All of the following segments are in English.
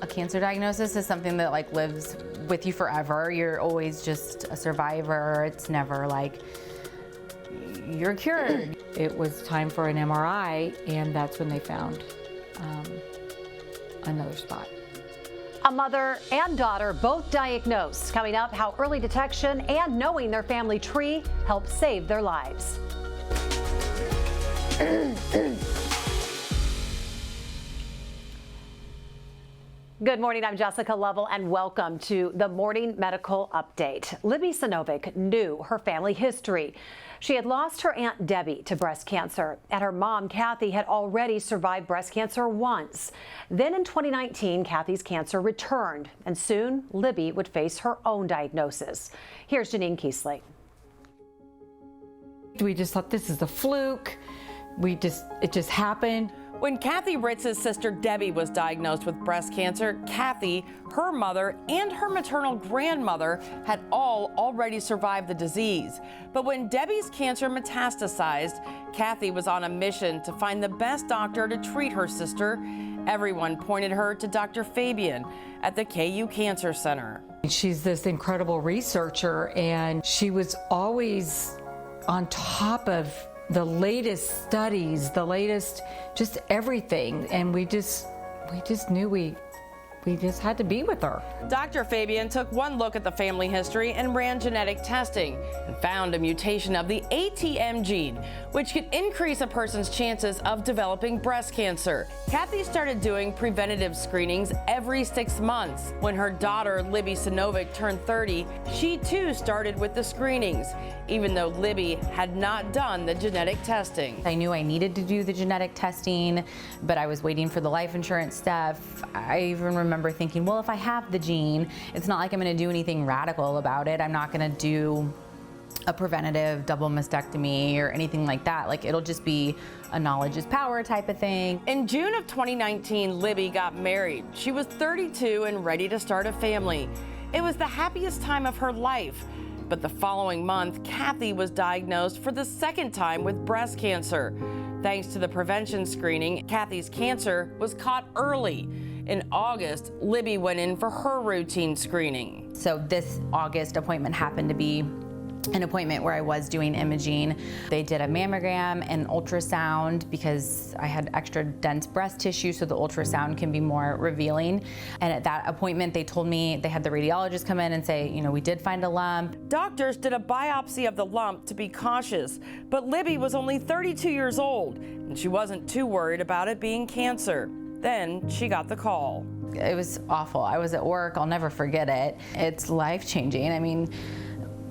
A cancer diagnosis is something that like lives with you forever. You're always just a survivor. It's never like you're cured. It was time for an MRI, and that's when they found another spot. A mother and daughter both diagnosed. Coming up, how early detection and knowing their family tree helped save their lives. Good morning, I'm Jessica Lovell, and welcome to the Morning Medical Update. Libby Sinovic knew her family history. She had lost her Aunt Debbie to breast cancer, and her mom, Kathy, had already survived breast cancer once. Then in 2019, Kathy's cancer returned, and soon Libby would face her own diagnosis. Here's Janine Keesley. We just thought this is a fluke. It just happened. When Kathy Ritz's sister Debbie was diagnosed with breast cancer, Kathy, her mother, and her maternal grandmother had all already survived the disease. But when Debbie's cancer metastasized, Kathy was on a mission to find the best doctor to treat her sister. Everyone pointed her to Dr. Fabian at the KU Cancer Center. She's this incredible researcher, and she was always on top of the latest studies, the latest, just everything. And we just knew we just had to be with her. Dr. Fabian took one look at the family history and ran genetic testing and found a mutation of the ATM gene, which could increase a person's chances of developing breast cancer. Kathy started doing preventative screenings every 6 months. When her daughter, Libby Sinovic, turned 30, she too started with the screenings, even though Libby had not done the genetic testing. I knew I needed to do the genetic testing, but I was waiting for the life insurance stuff. I even remember thinking, well, if I have the gene, it's not like I'm going to do anything radical about it. I'm not going to do a preventative double mastectomy or anything like that. Like, it'll just be a knowledge is power type of thing. In June of 2019, Libby got married. She was 32 and ready to start a family. It was the happiest time of her life. But the following month, Kathy was diagnosed for the second time with breast cancer. Thanks to the prevention screening, Kathy's cancer was caught early. In August, Libby went in for her routine screening. So this August appointment happened to be an appointment where I was doing imaging. They did a mammogram and ultrasound because I had extra dense breast tissue, so the ultrasound can be more revealing. And at that appointment, they told me, they had the radiologist come in and say, you know, we did find a lump. Doctors did a biopsy of the lump to be cautious, but Libby was only 32 years old, and she wasn't too worried about it being cancer. Then she got the call. It was awful. I was at work. I'll never forget it. It's life-changing. I mean,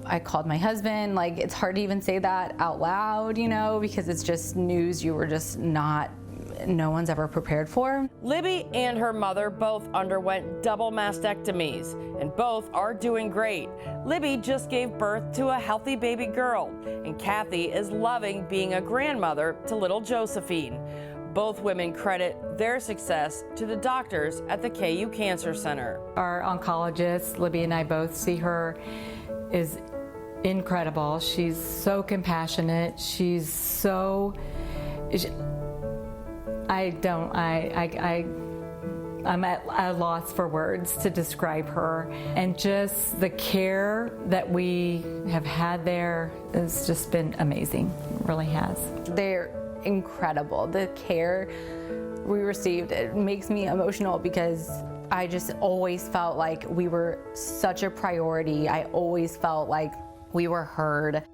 I called my husband. Like, it's hard to even say that out loud, you know, because it's just news you were just no one's ever prepared for. Libby and her mother both underwent double mastectomies, and both are doing great. Libby just gave birth to a healthy baby girl, and Kathy is loving being a grandmother to little Josephine. Both women credit their success to the doctors at the KU Cancer Center. Our oncologist, Libby and I both see her, is incredible. She's so compassionate. She's so, I'm at a loss for words to describe her. And just the care that we have had there has just been amazing. It really has. They're incredible. The care we received, it makes me emotional because I just always felt like we were such a priority. I always felt like we were heard.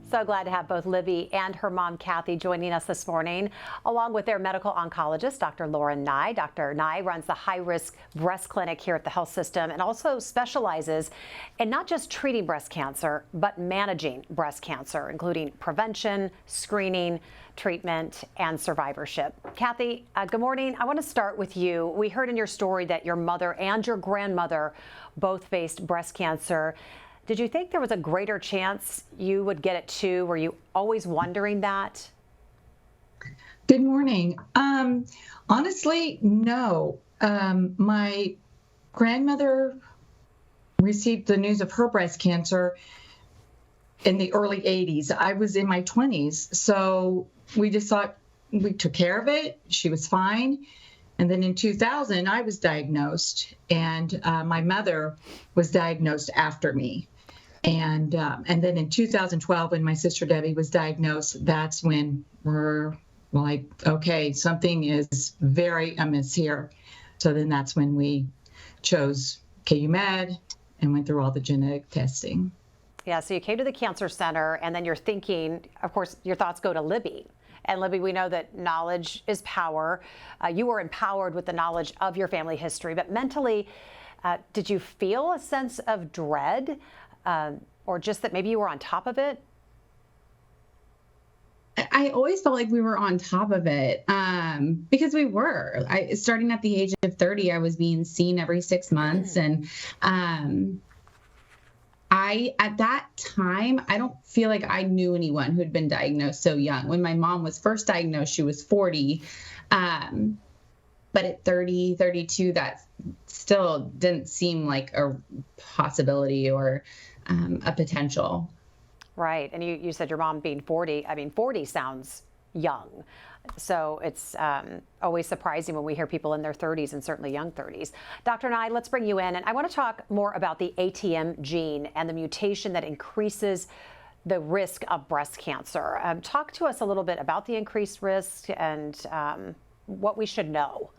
So glad to have both Libby and her mom, Kathy, joining us this morning, along with their medical oncologist, Dr. Lauren Nye. Dr. Nye runs the high-risk breast clinic here at the health system and also specializes in not just treating breast cancer, but managing breast cancer, including prevention, screening, treatment, and survivorship. Kathy, good morning. I want to start with you. We heard in your story that your mother and your grandmother both faced breast cancer. Did you think there was a greater chance you would get it too? Were you always wondering that? Good morning. Honestly, no. My grandmother received the news of her breast cancer in the early 80s. I was in my 20s. So we just thought we took care of it. She was fine. And then in 2000, I was diagnosed, and my mother was diagnosed after me. And then in 2012, when my sister Debbie was diagnosed, that's when we're like, okay, something is very amiss here. So then that's when we chose KU Med and went through all the genetic testing. Yeah, so you came to the Cancer Center, and then you're thinking, of course, your thoughts go to Libby. And Libby, we know that knowledge is power. You were empowered with the knowledge of your family history, but mentally, did you feel a sense of dread, or just that maybe you were on top of it? I always felt like we were on top of it because we were. Starting at the age of 30, I was being seen every 6 months. And at that time, I don't feel like I knew anyone who had been diagnosed so young. When my mom was first diagnosed, she was 40. But at 30, 32, that still didn't seem like a possibility or a potential. Right. And you said your mom being 40. I mean, 40 sounds young. So it's always surprising when we hear people in their 30s and certainly young 30s. Dr. Nye, let's bring you in. And I want to talk more about the ATM gene and the mutation that increases the risk of breast cancer. Talk to us a little bit about the increased risk and what we should know.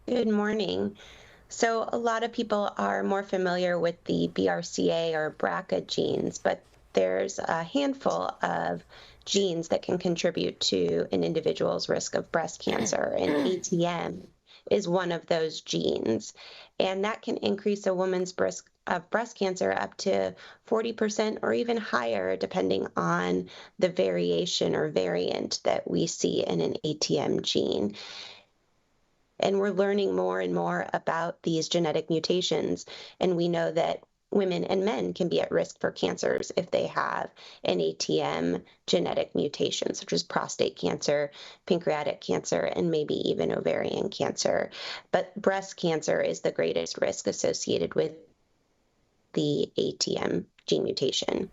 Good morning. So a lot of people are more familiar with the BRCA or BRCA genes, but there's a handful of genes that can contribute to an individual's risk of breast cancer, and ATM is one of those genes. And that can increase a woman's risk of breast cancer up to 40% or even higher, depending on the variation or variant that we see in an ATM gene. And we're learning more and more about these genetic mutations. And we know that women and men can be at risk for cancers if they have an ATM genetic mutation, such as prostate cancer, pancreatic cancer, and maybe even ovarian cancer. But breast cancer is the greatest risk associated with the ATM gene mutation.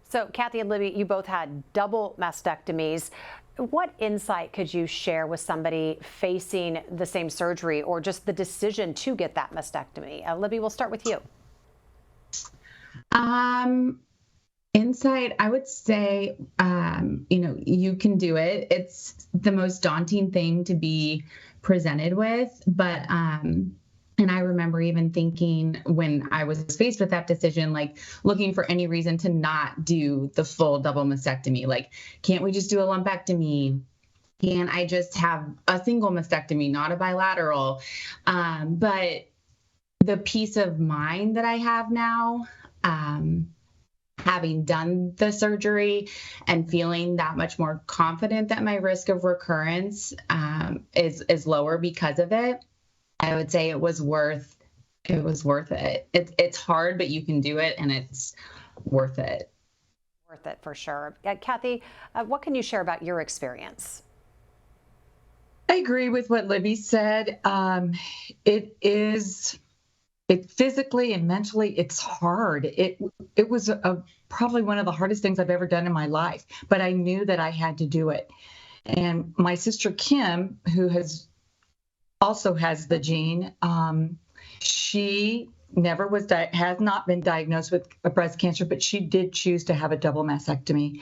So Kathy and Libby, you both had double mastectomies. What insight could you share with somebody facing the same surgery or just the decision to get that mastectomy? Libby, we'll start with you. Insight, I would say, you can do it. It's the most daunting thing to be presented with, but, and I remember even thinking when I was faced with that decision, like looking for any reason to not do the full double mastectomy. Like, can't we just do a lumpectomy? Can I just have a single mastectomy, not a bilateral? But the peace of mind that I have now, having done the surgery and feeling that much more confident that my risk of recurrence is lower because of it, I would say it was worth it. It's hard, but you can do it, and it's worth it. Worth it for sure. Kathy, what can you share about your experience? I agree with what Libby said. It physically and mentally, it's hard. It was probably one of the hardest things I've ever done in my life, but I knew that I had to do it. And my sister Kim, who also has the gene, she has not been diagnosed with a breast cancer, but she did choose to have a double mastectomy.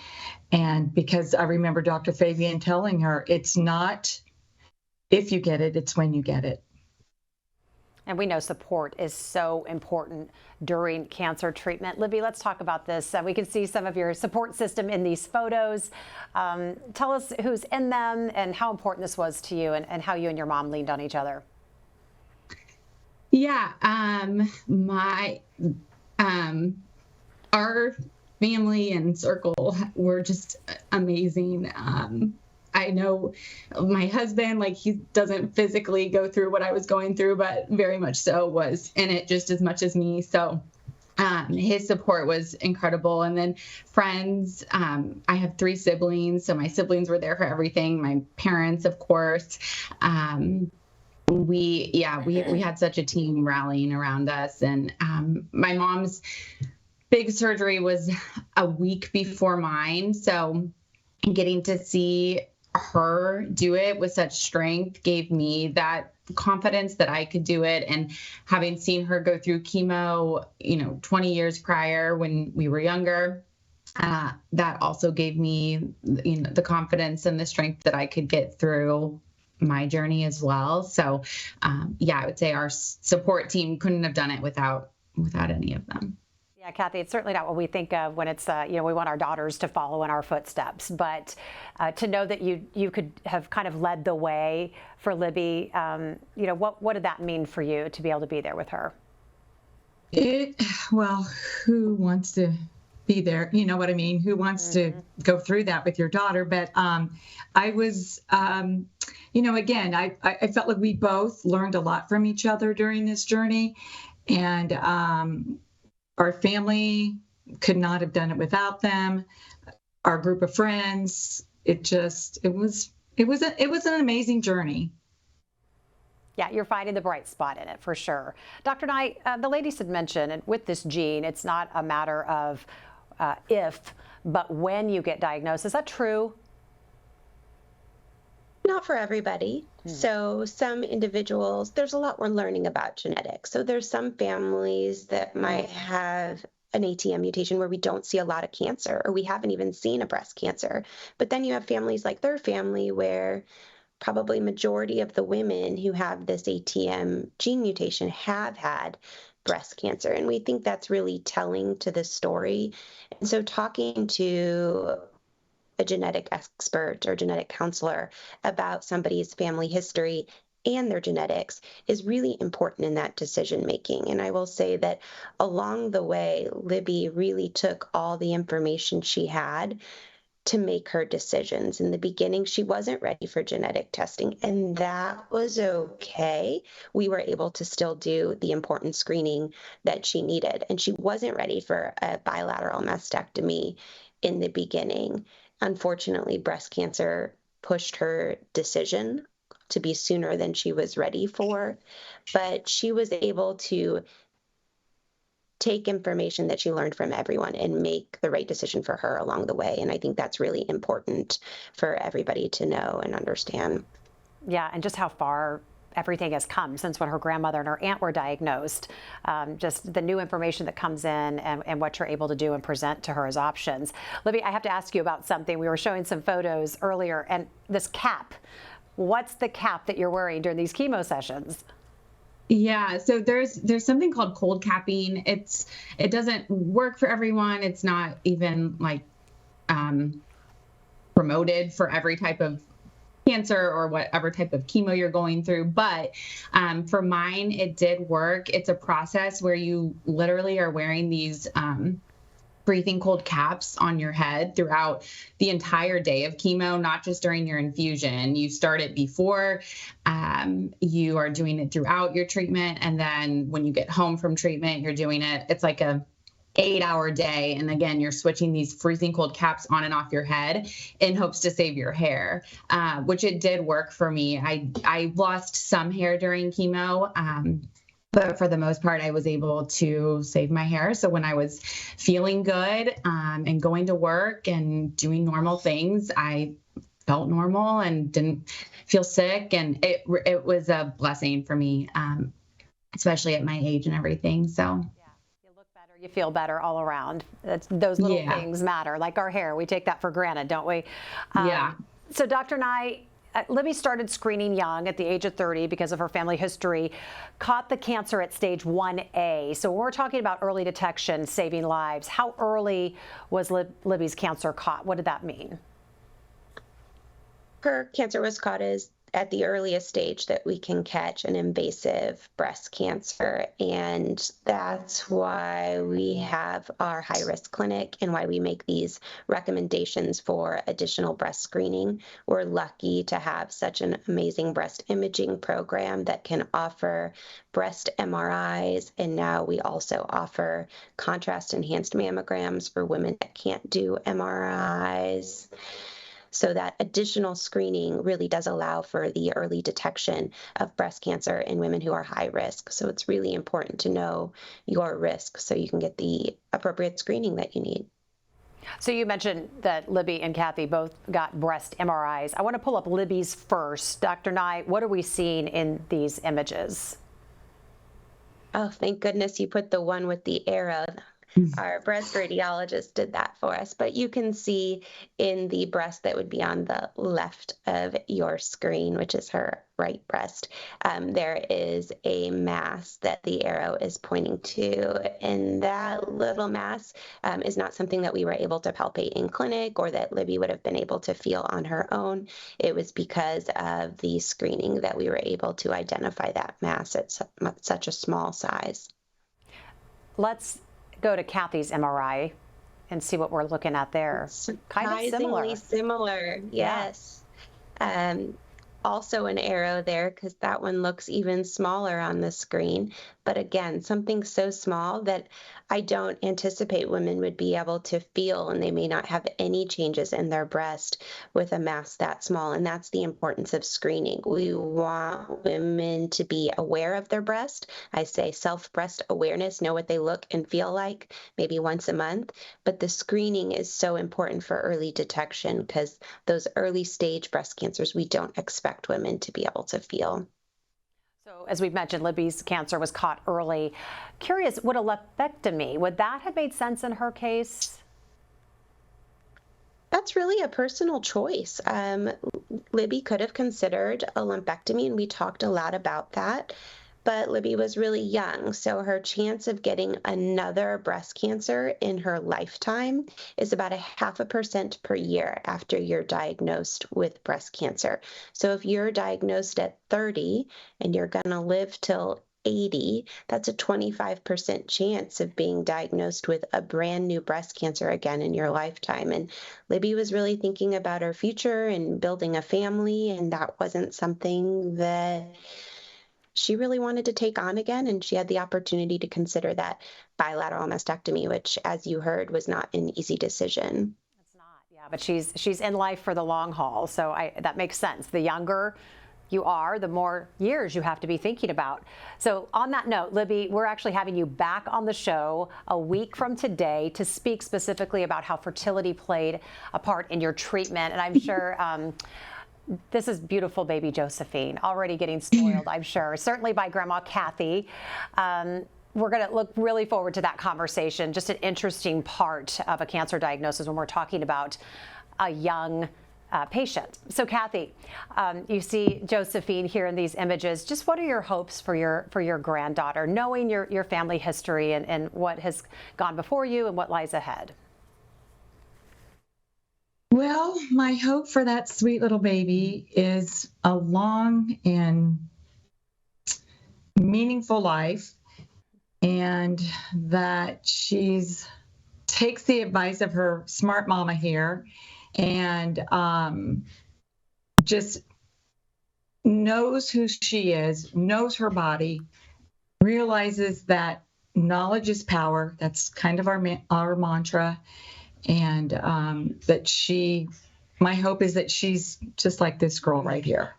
And because I remember Dr. Fabian telling her, it's not if you get it, it's when you get it. And we know support is so important during cancer treatment. Libby, let's talk about this. We can see some of your support system in these photos. Tell us who's in them and how important this was to you and how you and your mom leaned on each other. Yeah, our family and circle were just amazing. I know my husband, like, he doesn't physically go through what I was going through, but very much so was in it just as much as me. So his support was incredible. And then friends, I have 3 siblings, so my siblings were there for everything. My parents, of course. We had such a team rallying around us. And my mom's big surgery was a week before mine. So getting to see her do it with such strength gave me that confidence that I could do it. And having seen her go through chemo, 20 years prior when we were younger, that also gave me, the confidence and the strength that I could get through my journey as well. So, I would say our support team couldn't have done it without any of them. Yeah, Kathy, it's certainly not what we think of when it's, we want our daughters to follow in our footsteps. But to know that you could have kind of led the way for Libby, what did that mean for you to be able to be there with her? Well, who wants to be there? You know what I mean? Who wants to go through that with your daughter? But I was, again, I felt like we both learned a lot from each other during this journey. And our family could not have done it without them. Our group of friends, it was an amazing journey. Yeah, you're finding the bright spot in it for sure. Dr. Nye, the ladies had mentioned, and with this gene, it's not a matter of if, but when you get diagnosed. Is that true? Not for everybody. So some individuals, there's a lot we're learning about genetics. So there's some families that might have an ATM mutation where we don't see a lot of cancer, or we haven't even seen a breast cancer. But then you have families like their family where probably majority of the women who have this ATM gene mutation have had breast cancer. And we think that's really telling to this story. And so talking to a genetic expert or genetic counselor about somebody's family history and their genetics is really important in that decision making. And I will say that along the way, Libby really took all the information she had to make her decisions. In the beginning, she wasn't ready for genetic testing, and that was okay. We were able to still do the important screening that she needed, and she wasn't ready for a bilateral mastectomy in the beginning. Unfortunately, breast cancer pushed her decision to be sooner than she was ready for, but she was able to take information that she learned from everyone and make the right decision for her along the way. And I think that's really important for everybody to know and understand. Yeah, and just how far everything has come since when her grandmother and her aunt were diagnosed. Just the new information that comes in and what you're able to do and present to her as options. Libby, I have to ask you about something. We were showing some photos earlier, and this cap. What's the cap that you're wearing during these chemo sessions? Yeah, so there's something called cold capping. It doesn't work for everyone. It's not even like promoted for every type of cancer or whatever type of chemo you're going through. But for mine, it did work. It's a process where you literally are wearing these freezing cold caps on your head throughout the entire day of chemo, not just during your infusion. You start it before, you are doing it throughout your treatment. And then when you get home from treatment, you're doing it. It's like a 8-hour day. And again, you're switching these freezing cold caps on and off your head in hopes to save your hair, which it did work for me. I lost some hair during chemo, but for the most part, I was able to save my hair. So when I was feeling good and going to work and doing normal things, I felt normal and didn't feel sick. And it was a blessing for me, especially at my age and everything. So. You feel better all around. Those little things matter, like our hair. We take that for granted, don't we? Yeah. So Dr. Nye, Libby started screening young at the age of 30 because of her family history, caught the cancer at stage 1A. So when we're talking about early detection, saving lives, how early was Libby's cancer caught? What did that mean? Her cancer was caught at the earliest stage that we can catch an invasive breast cancer. And that's why we have our high-risk clinic and why we make these recommendations for additional breast screening. We're lucky to have such an amazing breast imaging program that can offer breast MRIs. And now we also offer contrast-enhanced mammograms for women that can't do MRIs. So that additional screening really does allow for the early detection of breast cancer in women who are high risk. So it's really important to know your risk so you can get the appropriate screening that you need. So you mentioned that Libby and Kathy both got breast MRIs. I want to pull up Libby's first. Dr. Nye, what are we seeing in these images? Oh, thank goodness you put the one with the arrow. Our breast radiologist did that for us, but you can see in the breast that would be on the left of your screen, which is her right breast, there is a mass that the arrow is pointing to, and that little mass is not something that we were able to palpate in clinic or that Libby would have been able to feel on her own. It was because of the screening that we were able to identify that mass at such a small size. Let's go to Kathy's MRI and see what we're looking at there. Kind of similar, yes. Also an arrow there because that one looks even smaller on the screen. But again, something so small that I don't anticipate women would be able to feel, and they may not have any changes in their breast with a mass that small. And that's the importance of screening. We want women to be aware of their breast. I say self-breast awareness, know what they look and feel like, maybe once a month. But the screening is so important for early detection because those early stage breast cancers, we don't expect women to be able to feel. So as we've mentioned, Libby's cancer was caught early. Curious, would a lumpectomy, would that have made sense in her case? That's really a personal choice. Libby could have considered a lumpectomy, and we talked a lot about that. But Libby was really young, so her chance of getting another breast cancer in her lifetime is about 0.5% per year after you're diagnosed with breast cancer. So if you're diagnosed at 30 and you're going to live till 80, that's a 25% chance of being diagnosed with a brand new breast cancer again in your lifetime. And Libby was really thinking about her future and building a family, and that wasn't something that she really wanted to take on again, and she had the opportunity to consider that bilateral mastectomy, which, as you heard, was not an easy decision. It's not, yeah, but she's in life for the long haul, so that makes sense. The younger you are, the more years you have to be thinking about. So on that note, Libby, we're actually having you back on the show a week from today to speak specifically about how fertility played a part in your treatment, and I'm sure this is beautiful baby Josephine, already getting spoiled, I'm sure, certainly by Grandma Kathy. We're going to look really forward to that conversation. Just an interesting part of a cancer diagnosis when we're talking about a young patient. So Kathy, you see Josephine here in these images. Just what are your hopes for your granddaughter, knowing your family history and what has gone before you and what lies ahead? Well, my hope for that sweet little baby is a long and meaningful life, and that she's takes the advice of her smart mama here and just knows who she is, knows her body, realizes that knowledge is power. That's kind of our mantra. And my hope is that she's just like this girl right here.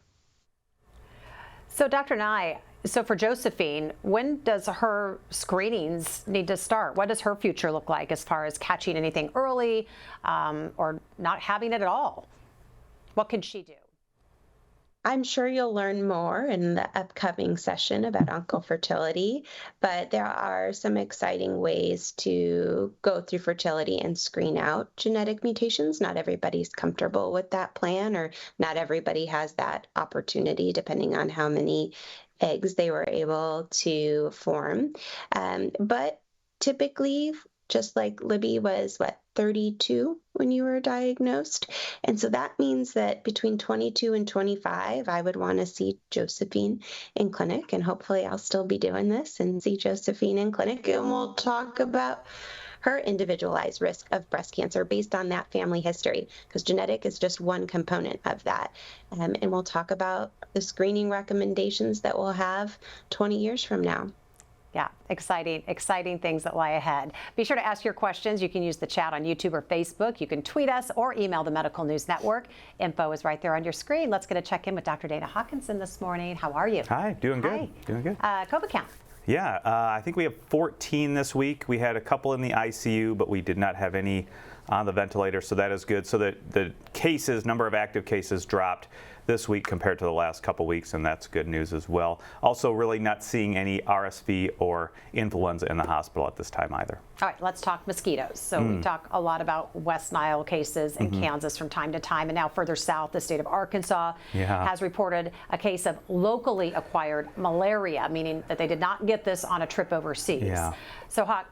So Dr. Nye, so for Josephine, when does her screenings need to start? What does her future look like as far as catching anything early or not having it at all? What can she do? I'm sure you'll learn more in the upcoming session about oncofertility, but there are some exciting ways to go through fertility and screen out genetic mutations. Not everybody's comfortable with that plan, or not everybody has that opportunity, depending on how many eggs they were able to form. But typically, just like Libby was, 32 when you were diagnosed. And so that means that between 22 and 25, I would want to see Josephine in clinic. And hopefully I'll still be doing this and see Josephine in clinic. And we'll talk about her individualized risk of breast cancer based on that family history, because genetic is just one component of that. And we'll talk about the screening recommendations that we'll have 20 years from now. Yeah, exciting things that lie ahead. Be sure to ask your questions. You can use the chat on YouTube or Facebook. You can tweet us or email the Medical News Network. Info is right there on your screen. Let's get a check in with Dr. Dana Hawkinson this morning. How are you? Hi, doing good. Hi. Doing good. COVID count. Yeah, I think we have 14 this week. We had a couple in the ICU, but we did not have any on the ventilator, so that is good. So that the cases, number of active cases dropped this week compared to the last couple weeks, and that's good news as well. Also, really not seeing any RSV or influenza in the hospital at this time either. All right, let's talk mosquitoes. So we talk a lot about West Nile cases in Kansas from time to time, and now further south, the state of Arkansas has reported a case of locally acquired malaria, meaning that they did not get this on a trip overseas. Yeah. So, Hawk,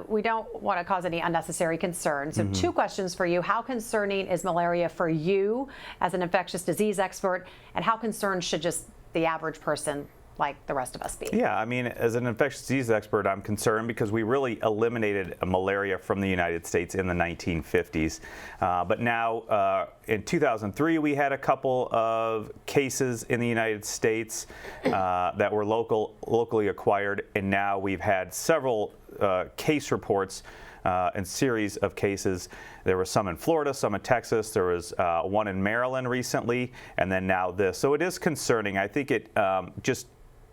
we don't want to cause any unnecessary concern. So 2 questions for you. How concerning is malaria for you as an infectious disease expert, and how concerned should just the average person like the rest of us be? Yeah, I mean, as an infectious disease expert, I'm concerned because we really eliminated malaria from the United States in the 1950s. But now, in 2003, we had a couple of cases in the United States that were locally acquired, and now we've had several case reports and series of cases. There were some in Florida, some in Texas. There was one in Maryland recently, and then now this. So it is concerning. I think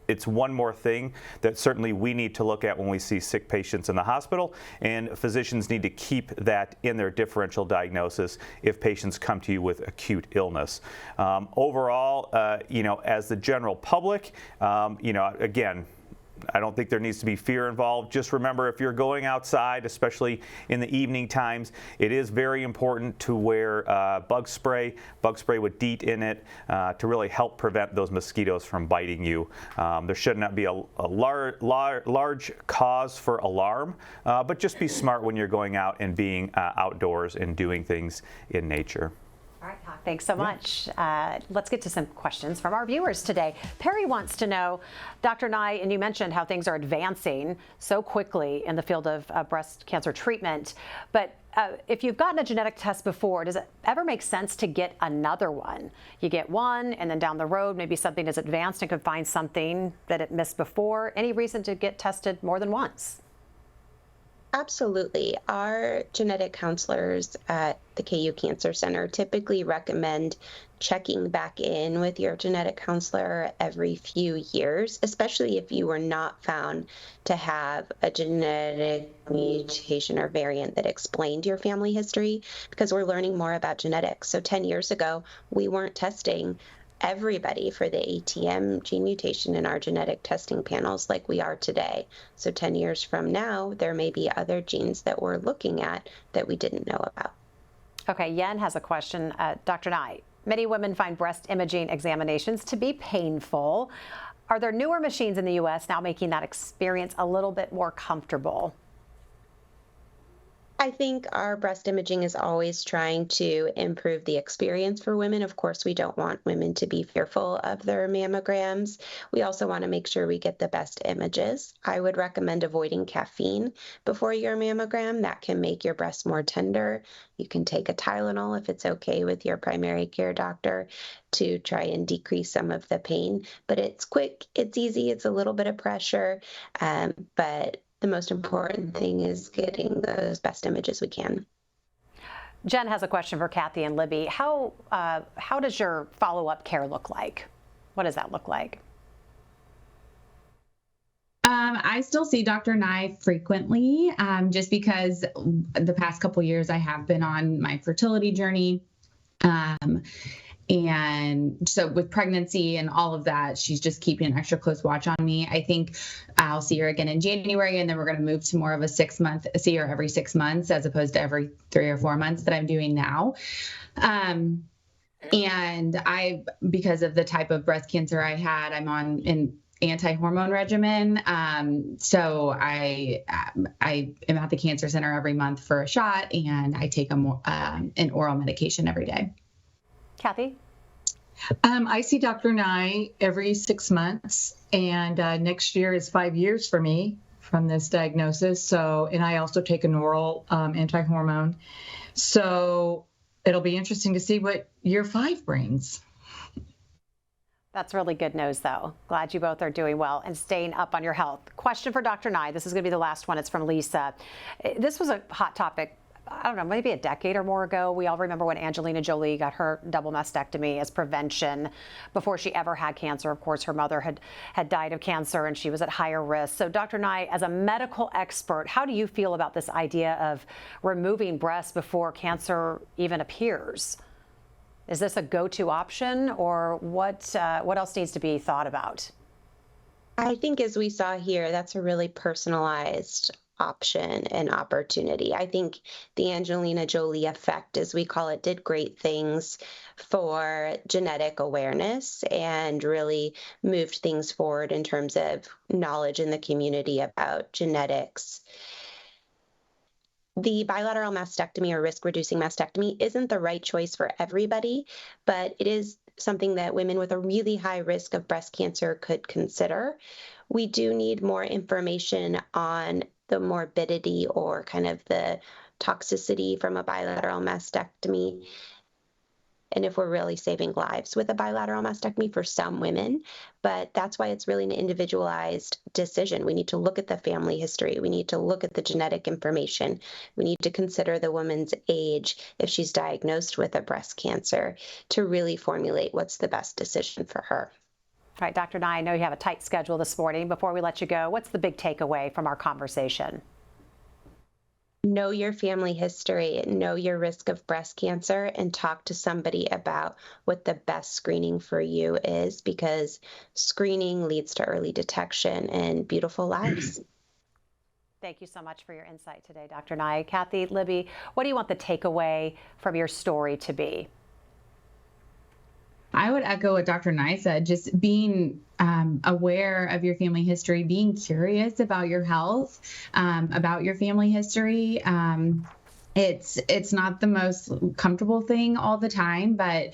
it's one more thing that certainly we need to look at when we see sick patients in the hospital, and physicians need to keep that in their differential diagnosis if patients come to you with acute illness. Overall, as the general public, again, I don't think there needs to be fear involved. Just remember, if you're going outside, especially in the evening times, it is very important to wear bug spray with DEET in it to really help prevent those mosquitoes from biting you. There should not be a large cause for alarm, but just be smart when you're going out and being outdoors and doing things in nature. All right, Hawk, thanks so much. Let's get to some questions from our viewers today. Perry wants to know, Dr. Nye, and you mentioned how things are advancing so quickly in the field of breast cancer treatment, but if you've gotten a genetic test before, does it ever make sense to get another one? You get one, and then down the road, maybe something is advanced and could find something that it missed before. Any reason to get tested more than once? Absolutely. Our genetic counselors at the KU Cancer Center typically recommend checking back in with your genetic counselor every few years, especially if you were not found to have a genetic mutation or variant that explained your family history, because we're learning more about genetics. So 10 years ago, we weren't testing everybody for the ATM gene mutation in our genetic testing panels like we are today. So 10 years from now, there may be other genes that we're looking at that we didn't know about. Okay, Yen has a question. Dr. Nye, many women find breast imaging examinations to be painful. Are there newer machines in the U.S. now making that experience a little bit more comfortable? I think our breast imaging is always trying to improve the experience for women. Of course, we don't want women to be fearful of their mammograms. We also want to make sure we get the best images. I would recommend avoiding caffeine before your mammogram. That can make your breast more tender. You can take a Tylenol if it's okay with your primary care doctor to try and decrease some of the pain. But it's quick, it's easy, it's a little bit of pressure, but the most important thing is getting those best images we can. Jen has a question for Kathy and Libby. How does your follow-up care look like? What does that look like? I still see Dr. Nye frequently, just because the past couple years I have been on my fertility journey. And so with pregnancy and all of that, she's just keeping an extra close watch on me. I think I'll see her again in January, and then we're going to move to more of a see her every 6 months as opposed to every 3 or 4 months that I'm doing now. And because of the type of breast cancer I had, I'm on an anti-hormone regimen. So I am at the cancer center every month for a shot, and I take an oral medication every day. Kathy? I see Dr. Nye every 6 months, and next year is 5 years for me from this diagnosis. So, and I also take an oral anti-hormone. So it'll be interesting to see what year 5 brings. That's really good news, though. Glad you both are doing well and staying up on your health. Question for Dr. Nye. This is going to be the last one. It's from Lisa. This was a hot topic I don't know, maybe a decade or more ago. We all remember when Angelina Jolie got her double mastectomy as prevention before she ever had cancer. Of course, her mother had died of cancer and she was at higher risk. So Dr. Nye, as a medical expert, how do you feel about this idea of removing breasts before cancer even appears? Is this a go-to option, or what else needs to be thought about? I think, as we saw here, that's a really personalized option and opportunity. I think the Angelina Jolie effect, as we call it, did great things for genetic awareness and really moved things forward in terms of knowledge in the community about genetics. The bilateral mastectomy or risk-reducing mastectomy isn't the right choice for everybody, but it is something that women with a really high risk of breast cancer could consider. We do need more information on the morbidity or kind of the toxicity from a bilateral mastectomy, and if we're really saving lives with a bilateral mastectomy for some women. But that's why it's really an individualized decision. We need to look at the family history. We need to look at the genetic information. We need to consider the woman's age if she's diagnosed with a breast cancer to really formulate what's the best decision for her. All right, Dr. Nye, I know you have a tight schedule this morning. Before we let you go, what's the big takeaway from our conversation? Know your family history, know your risk of breast cancer, and talk to somebody about what the best screening for you is, because screening leads to early detection and beautiful lives. Thank you so much for your insight today, Dr. Nye. Kathy, Libby, what do you want the takeaway from your story to be? I would echo what Dr. Nye said, just being aware of your family history, being curious about your health, about your family history. It's not the most comfortable thing all the time, but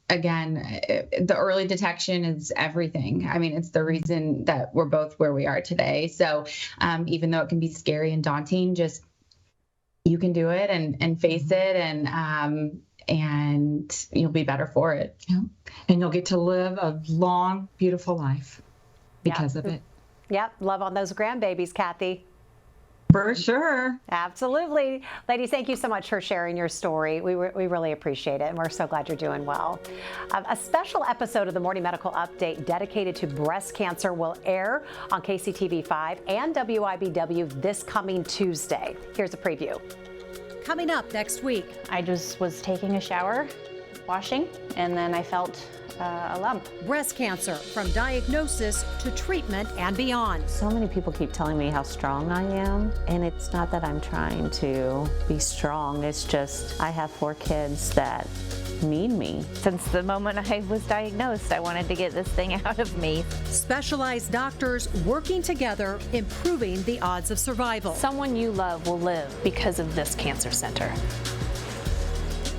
again, the early detection is everything. I mean, it's the reason that we're both where we are today. So even though it can be scary and daunting, just you can do it and face it, and you'll be better for it. Yeah. And you'll get to live a long, beautiful life because of it. Yep. Love on those grandbabies, Kathy. For sure. Absolutely. Ladies, thank you so much for sharing your story. We really appreciate it, and we're so glad you're doing well. A special episode of the Morning Medical Update dedicated to breast cancer will air on KCTV5 and WIBW this coming Tuesday. Here's a preview. Coming up next week. I just was taking a shower, washing, and then I felt a lump. Breast cancer, from diagnosis to treatment and beyond. So many people keep telling me how strong I am, and it's not that I'm trying to be strong, it's just I have 4 kids that need me. Since the moment I was diagnosed, I wanted to get this thing out of me. Specialized doctors working together, improving the odds of survival. Someone you love will live because of this cancer center.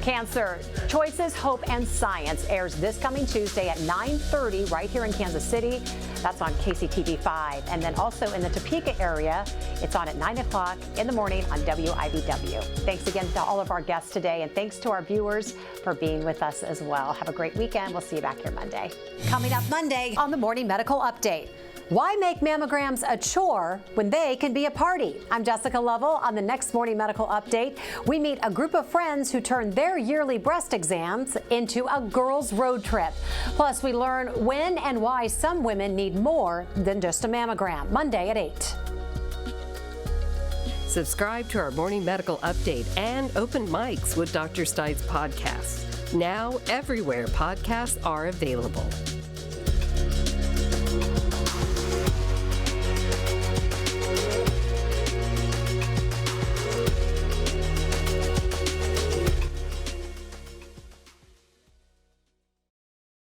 Cancer, Choices, Hope, and Science airs this coming Tuesday at 9:30 right here in Kansas City. That's on KCTV5. And then also in the Topeka area, it's on at 9 o'clock in the morning on WIBW. Thanks again to all of our guests today, and thanks to our viewers for being with us as well. Have a great weekend. We'll see you back here Monday. Coming up Monday on the Morning Medical Update. Why make mammograms a chore when they can be a party? I'm Jessica Lovell. On the next Morning Medical Update, we meet a group of friends who turned their yearly breast exams into a girls' road trip. Plus, we learn when and why some women need more than just a mammogram. Monday at 8. Subscribe to our Morning Medical Update and Open Mics with Dr. Stites podcast. Now everywhere podcasts are available.